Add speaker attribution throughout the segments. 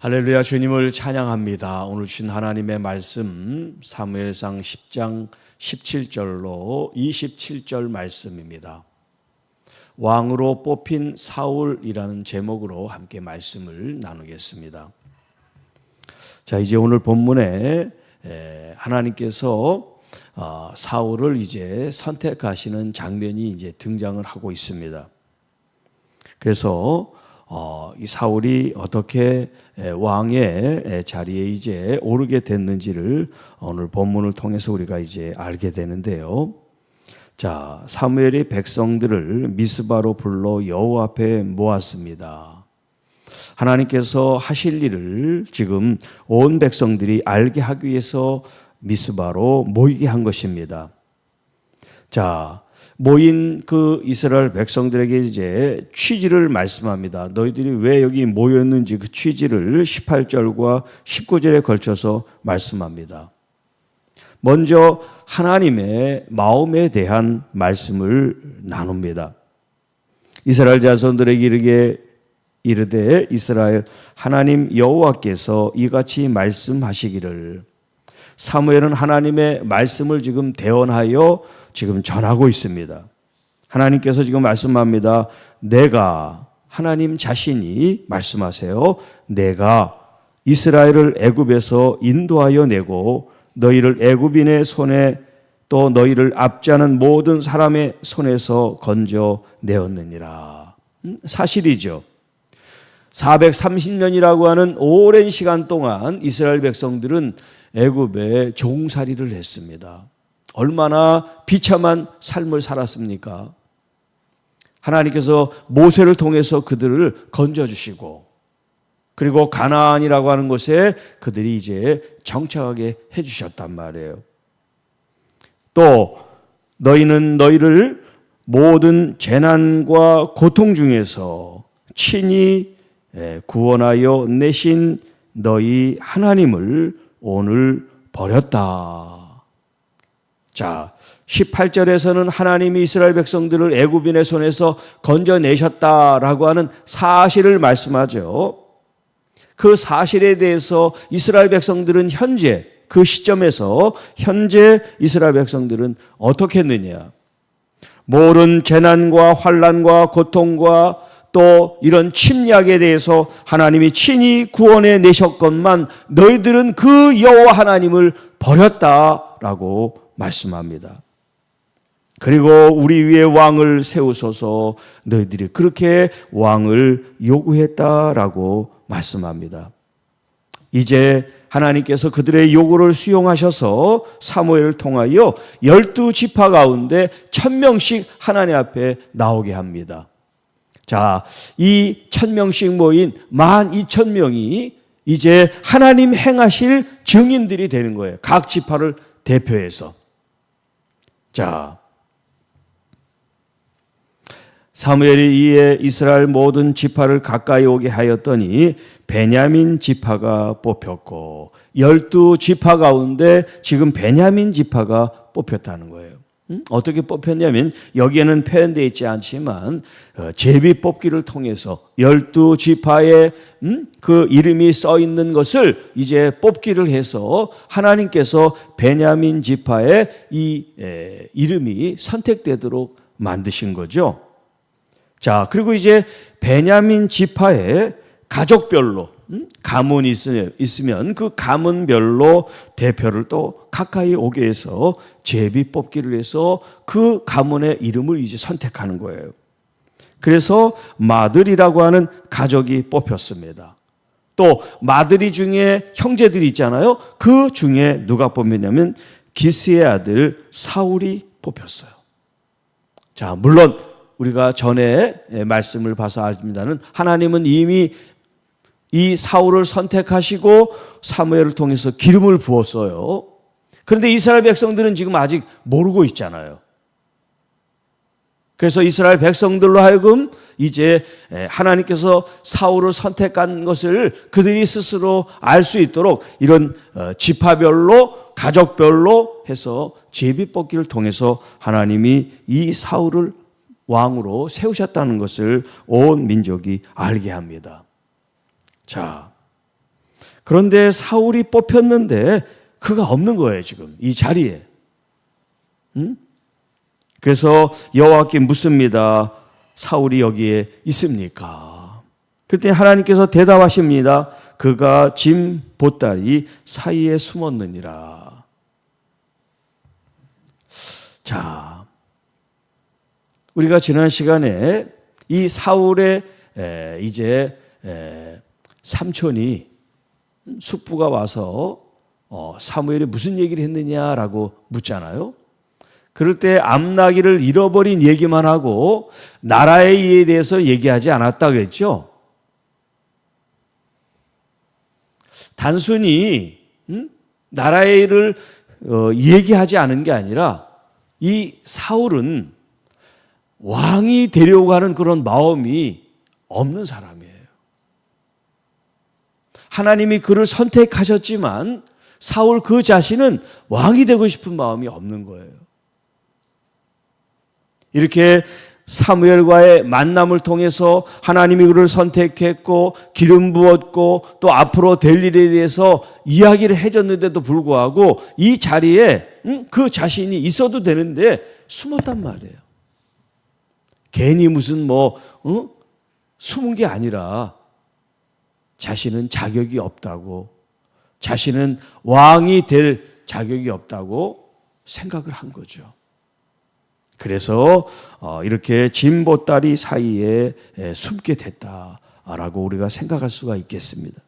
Speaker 1: 할렐루야, 주님을 찬양합니다. 오늘 주신 하나님의 말씀 사무엘상 10장 17절로 27절 말씀입니다. 왕으로 뽑힌 사울이라는 제목으로 함께 말씀을 나누겠습니다. 자, 이제 오늘 본문에 하나님께서 사울을 이제 선택하시는 장면이 이제 등장을 하고 있습니다. 그래서 이 사울이 어떻게 왕의 자리에 이제 오르게 됐는지를 오늘 본문을 통해서 우리가 이제 알게 되는데요. 자, 사무엘이 백성들을 미스바로 불러 여호와 앞에 모았습니다. 하나님께서 하실 일을 지금 온 백성들이 알게 하기 위해서 미스바로 모이게 한 것입니다. 자, 모인 그 이스라엘 백성들에게 이제 취지를 말씀합니다. 너희들이 왜 여기 모였는지 그 취지를 18절과 19절에 걸쳐서 말씀합니다. 먼저 하나님의 마음에 대한 말씀을 나눕니다. 이스라엘 자손들에게 이르되 이스라엘 하나님 여호와께서 이같이 말씀하시기를. 사무엘은 하나님의 말씀을 지금 대언하여 지금 전하고 있습니다. 하나님께서 지금 말씀합니다. 내가, 하나님 자신이 말씀하세요. 내가 이스라엘을 애굽에서 인도하여 내고 너희를 애굽인의 손에 또 너희를 압제하는 모든 사람의 손에서 건져 내었느니라. 사실이죠. 430년이라고 하는 오랜 시간 동안 이스라엘 백성들은 애굽에 종살이를 했습니다. 얼마나 비참한 삶을 살았습니까? 하나님께서 모세를 통해서 그들을 건져주시고 그리고 가나안이라고 하는 곳에 그들이 이제 정착하게 해주셨단 말이에요. 또 너희는 너희를 모든 재난과 고통 중에서 친히 구원하여 내신 너희 하나님을 오늘 버렸다. 자, 18절에서는 하나님이 이스라엘 백성들을 애굽인의 손에서 건져내셨다라고 하는 사실을 말씀하죠. 그 사실에 대해서 이스라엘 백성들은 현재 그 시점에서 현재 이스라엘 백성들은 어떻게 했느냐. 모든 재난과 환난과 고통과 또 이런 침략에 대해서 하나님이 친히 구원해 내셨건만 너희들은 그 여호와 하나님을 버렸다라고 말씀합니다. 그리고 우리 위에 왕을 세우소서 너희들이 그렇게 왕을 요구했다라고 말씀합니다. 이제 하나님께서 그들의 요구를 수용하셔서 사무엘을 통하여 12지파 가운데 1000명씩 하나님 앞에 나오게 합니다. 자, 이 1000명씩 모인 12,000명이 이제 하나님 행하실 증인들이 되는 거예요. 각 지파를 대표해서. 자, 사무엘이 이에 이스라엘 모든 지파를 가까이 오게 하였더니 베냐민 지파가 뽑혔고 12지파 가운데 지금 베냐민 지파가 뽑혔다는 거예요. 어떻게 뽑혔냐면 여기에는 표현되어 있지 않지만 제비 뽑기를 통해서 12지파의 그 이름이 써 있는 것을 이제 뽑기를 해서 하나님께서 베냐민 지파의 이 이름이 선택되도록 만드신 거죠. 자, 그리고 이제 베냐민 지파의 가족별로 가문이 있으면 그 가문별로 대표를 또 가까이 오게 해서 제비 뽑기를 해서 그 가문의 이름을 이제 선택하는 거예요. 그래서 마들이라고 하는 가족이 뽑혔습니다. 또 마들이 중에 형제들이 있잖아요. 그 중에 누가 뽑혔냐면 기스의 아들 사울이 뽑혔어요. 자, 물론 우리가 전에 말씀을 봐서 압니다는 하나님은 이미 이 사울을 선택하시고 사무엘을 통해서 기름을 부었어요. 그런데 이스라엘 백성들은 지금 아직 모르고 있잖아요. 그래서 이스라엘 백성들로 하여금 이제 하나님께서 사울을 선택한 것을 그들이 스스로 알 수 있도록 이런 지파별로 가족별로 해서 제비뽑기를 통해서 하나님이 이 사울을 왕으로 세우셨다는 것을 온 민족이 알게 합니다. 자, 그런데 사울이 뽑혔는데 그가 없는 거예요, 지금 이 자리에. 그래서 여호와께 묻습니다. 사울이 여기에 있습니까? 그때 하나님께서 대답하십니다. 그가 짐 보따리 사이에 숨었느니라. 자, 우리가 지난 시간에 이 사울의 이제 삼촌이 숙부가 와서 사무엘이 무슨 얘기를 했느냐라고 묻잖아요. 그럴 때 암나기를 잃어버린 얘기만 하고 나라의 일에 대해서 얘기하지 않았다 그랬죠. 단순히 나라의 일을 얘기하지 않은 게 아니라 이 사울은 왕이 되려고 하는 그런 마음이 없는 사람이에요. 하나님이 그를 선택하셨지만 사울 그 자신은 왕이 되고 싶은 마음이 없는 거예요. 이렇게 사무엘과의 만남을 통해서 하나님이 그를 선택했고 기름 부었고 또 앞으로 될 일에 대해서 이야기를 해줬는데도 불구하고 이 자리에 그 자신이 있어도 되는데 숨었단 말이에요. 괜히 무슨 숨은 게 아니라 자신은 자격이 없다고, 자신은 왕이 될 자격이 없다고 생각을 한 거죠. 그래서 이렇게 짐 보따리 사이에 숨게 됐다라고 우리가 생각할 수가 있겠습니다.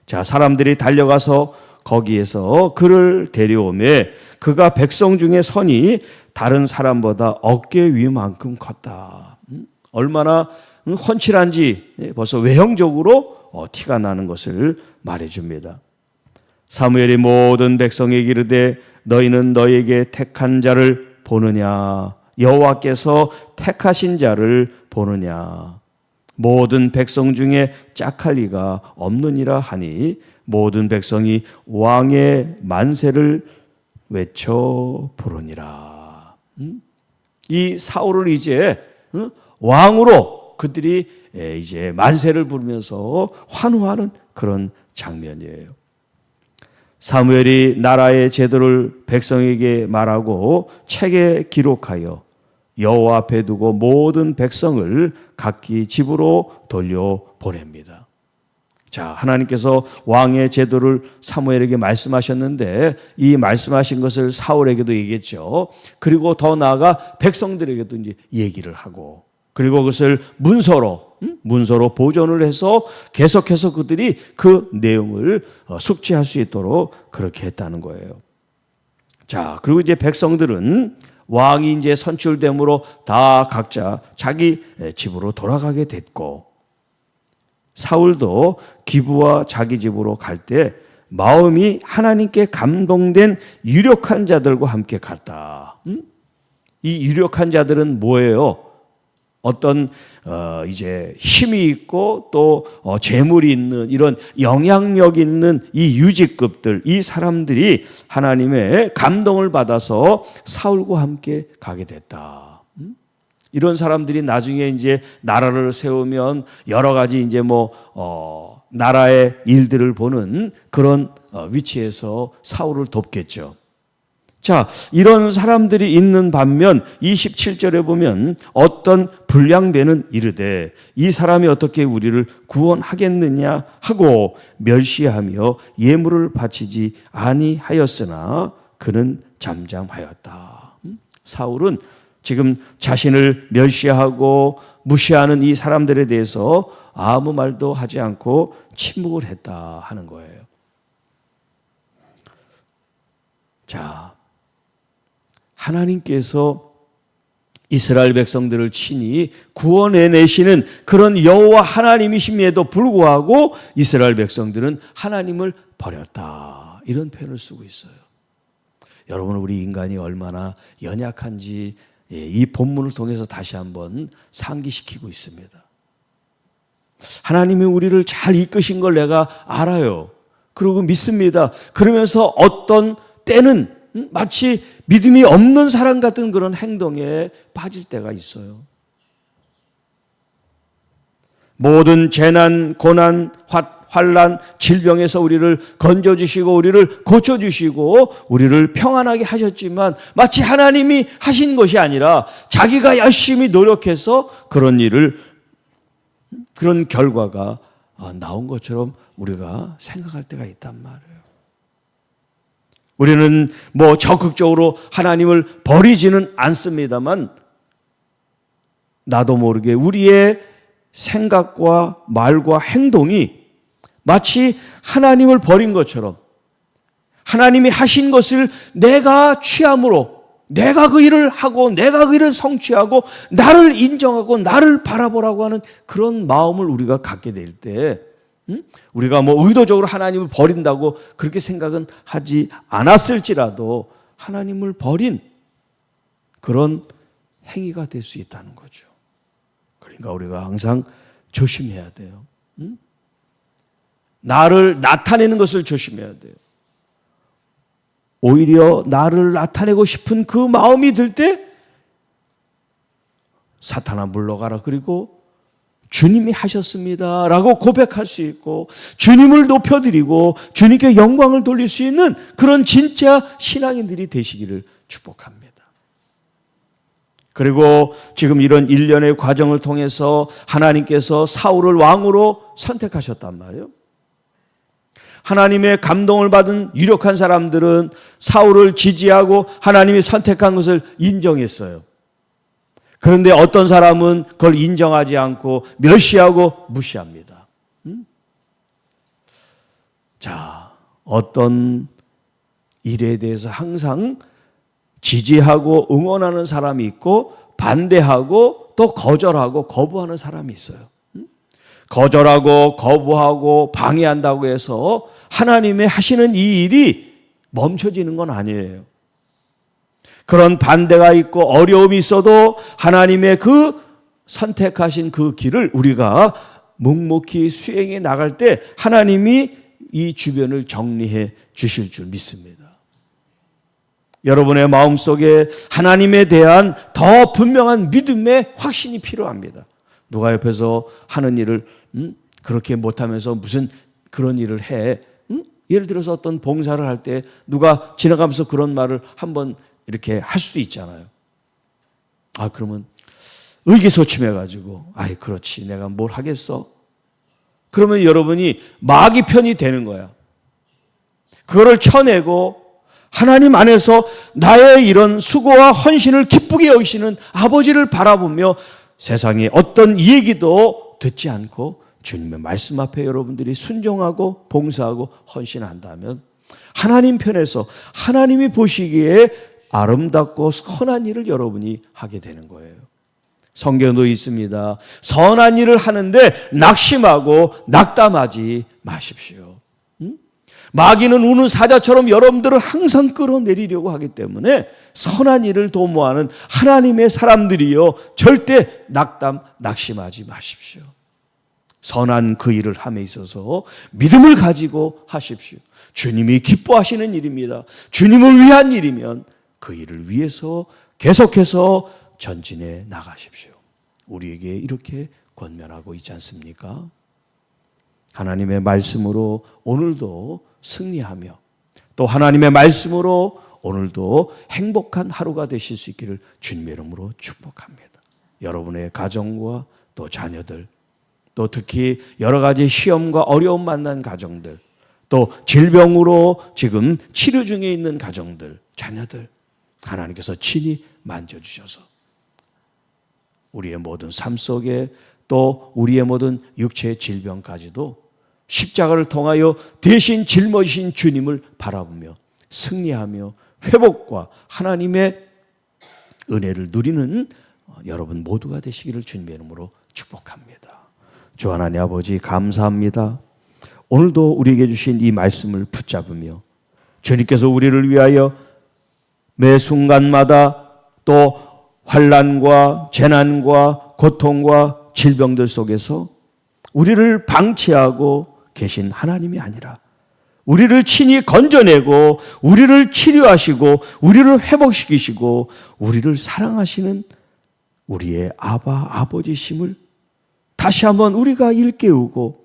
Speaker 1: 자, 사람들이 달려가서 거기에서 그를 데려오매 그가 백성 중에 선이 다른 사람보다 어깨 위만큼 컸다. 얼마나 훤칠한지 벌써 외형적으로 티가 나는 것을 말해줍니다. 사무엘이 모든 백성에게 이르되 너희는 너희에게 택한 자를 보느냐? 여호와께서 택하신 자를 보느냐? 모든 백성 중에 짝할 리가 없느니라 하니 모든 백성이 왕의 만세를 외쳐 부르니라. 이 사울을 이제 왕으로 그들이 이제 만세를 부르면서 환호하는 그런 장면이에요. 사무엘이 나라의 제도를 백성에게 말하고 책에 기록하여 여호와 앞에 두고 모든 백성을 각기 집으로 돌려보냅니다. 자, 하나님께서 왕의 제도를 사무엘에게 말씀하셨는데 이 말씀하신 것을 사울에게도 얘기했죠. 그리고 더 나아가 백성들에게도 이제 얘기를 하고 그리고 그것을 문서로 보존을 해서 계속해서 그들이 그 내용을 숙지할 수 있도록 그렇게 했다는 거예요. 자, 그리고 이제 백성들은 왕이 이제 선출됨으로 다 각자 자기 집으로 돌아가게 됐고 사울도 기브와 자기 집으로 갈 때 마음이 하나님께 감동된 유력한 자들과 함께 갔다. 이 유력한 자들은 뭐예요? 어떤 이제 힘이 있고 또 재물이 있는 이런 영향력 있는 이 유직급들, 이 사람들이 하나님의 감동을 받아서 사울과 함께 가게 됐다. 이런 사람들이 나중에 이제 나라를 세우면 여러 가지 이제 나라의 일들을 보는 그런 위치에서 사울을 돕겠죠. 자, 이런 사람들이 있는 반면 27절에 보면 어떤 불량배는 이르되 이 사람이 어떻게 우리를 구원하겠느냐 하고 멸시하며 예물을 바치지 아니하였으나 그는 잠잠하였다. 사울은 지금 자신을 멸시하고 무시하는 이 사람들에 대해서 아무 말도 하지 않고 침묵을 했다 하는 거예요. 자, 하나님께서 이스라엘 백성들을 친히 구원해내시는 그런 여호와 하나님이심에도 불구하고 이스라엘 백성들은 하나님을 버렸다. 이런 표현을 쓰고 있어요. 여러분, 우리 인간이 얼마나 연약한지 이 본문을 통해서 다시 한번 상기시키고 있습니다. 하나님이 우리를 잘 이끄신 걸 내가 알아요. 그리고 믿습니다. 그러면서 어떤 때는 마치 믿음이 없는 사람 같은 그런 행동에 빠질 때가 있어요. 모든 재난, 고난, 환난, 질병에서 우리를 건져주시고 우리를 고쳐주시고 우리를 평안하게 하셨지만 마치 하나님이 하신 것이 아니라 자기가 열심히 노력해서 그런 결과가 나온 것처럼 우리가 생각할 때가 있단 말이에요. 우리는 적극적으로 하나님을 버리지는 않습니다만 나도 모르게 우리의 생각과 말과 행동이 마치 하나님을 버린 것처럼 하나님이 하신 것을 내가 취함으로 내가 그 일을 하고 내가 그 일을 성취하고 나를 인정하고 나를 바라보라고 하는 그런 마음을 우리가 갖게 될 때 우리가 의도적으로 하나님을 버린다고 그렇게 생각은 하지 않았을지라도 하나님을 버린 그런 행위가 될 수 있다는 거죠. 그러니까 우리가 항상 조심해야 돼요. 나를 나타내는 것을 조심해야 돼요. 오히려 나를 나타내고 싶은 그 마음이 들 때 사탄아 물러가라. 그리고 주님이 하셨습니다 라고 고백할 수 있고 주님을 높여드리고 주님께 영광을 돌릴 수 있는 그런 진짜 신앙인들이 되시기를 축복합니다. 그리고 지금 이런 일련의 과정을 통해서 하나님께서 사울을 왕으로 선택하셨단 말이에요. 하나님의 감동을 받은 유력한 사람들은 사울을 지지하고 하나님이 선택한 것을 인정했어요. 그런데 어떤 사람은 그걸 인정하지 않고 멸시하고 무시합니다. 자, 어떤 일에 대해서 항상 지지하고 응원하는 사람이 있고 반대하고 또 거절하고 거부하는 사람이 있어요. 거절하고 거부하고 방해한다고 해서 하나님의 하시는 이 일이 멈춰지는 건 아니에요. 그런 반대가 있고 어려움이 있어도 하나님의 그 선택하신 그 길을 우리가 묵묵히 수행해 나갈 때 하나님이 이 주변을 정리해 주실 줄 믿습니다. 여러분의 마음속에 하나님에 대한 더 분명한 믿음의 확신이 필요합니다. 누가 옆에서 하는 일을 그렇게 못하면서 무슨 그런 일을 해. 예를 들어서 어떤 봉사를 할 때 누가 지나가면서 그런 말을 한번 이렇게 할 수도 있잖아요. 그러면 의기소침해가지고 그렇지 내가 뭘 하겠어. 그러면 여러분이 마귀 편이 되는 거야. 그거를 쳐내고 하나님 안에서 나의 이런 수고와 헌신을 기쁘게 여기시는 아버지를 바라보며 세상에 어떤 얘기도 듣지 않고 주님의 말씀 앞에 여러분들이 순종하고 봉사하고 헌신한다면 하나님 편에서 하나님이 보시기에 아름답고 선한 일을 여러분이 하게 되는 거예요. 성경도 있습니다. 선한 일을 하는데 낙심하고 낙담하지 마십시오. 마귀는 우는 사자처럼 여러분들을 항상 끌어내리려고 하기 때문에 선한 일을 도모하는 하나님의 사람들이요 절대 낙심하지 마십시오. 선한 그 일을 함에 있어서 믿음을 가지고 하십시오. 주님이 기뻐하시는 일입니다. 주님을 위한 일이면 그 일을 위해서 계속해서 전진해 나가십시오. 우리에게 이렇게 권면하고 있지 않습니까? 하나님의 말씀으로 오늘도 승리하며 또 하나님의 말씀으로 오늘도 행복한 하루가 되실 수 있기를 주님의 이름으로 축복합니다. 여러분의 가정과 또 자녀들, 또 특히 여러 가지 시험과 어려움 만난 가정들, 또 질병으로 지금 치료 중에 있는 가정들, 자녀들 하나님께서 친히 만져주셔서 우리의 모든 삶 속에 또 우리의 모든 육체의 질병까지도 십자가를 통하여 대신 짊어지신 주님을 바라보며 승리하며 회복과 하나님의 은혜를 누리는 여러분 모두가 되시기를 주님의 이름으로 축복합니다. 주 하나님 아버지 감사합니다. 오늘도 우리에게 주신 이 말씀을 붙잡으며 주님께서 우리를 위하여 매 순간마다 또 환난과 재난과 고통과 질병들 속에서 우리를 방치하고 계신 하나님이 아니라 우리를 친히 건져내고 우리를 치료하시고 우리를 회복시키시고 우리를 사랑하시는 우리의 아버지심을 다시 한번 우리가 일깨우고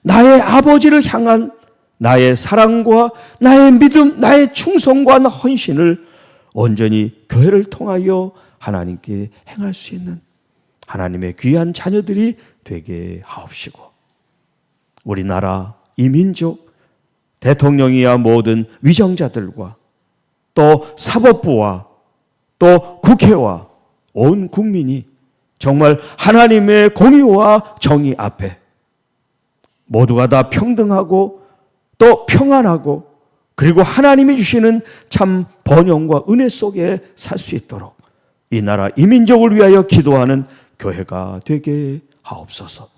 Speaker 1: 나의 아버지를 향한 나의 사랑과 나의 믿음, 나의 충성과 헌신을 온전히 교회를 통하여 하나님께 행할 수 있는 하나님의 귀한 자녀들이 되게 하옵시고, 우리나라 이 민족, 대통령이야 모든 위정자들과 또 사법부와 또 국회와 온 국민이 정말 하나님의 공의와 정의 앞에 모두가 다 평등하고 또 평안하고, 그리고 하나님이 주시는 참 번영과 은혜 속에 살 수 있도록 이 나라 이 민족을 위하여 기도하는 교회가 되게 하옵소서.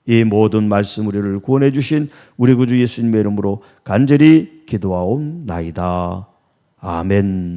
Speaker 1: 이 모든 말씀 우리를 구원해 주신 우리 구주 예수님의 이름으로 간절히 기도하옵나이다. 아멘.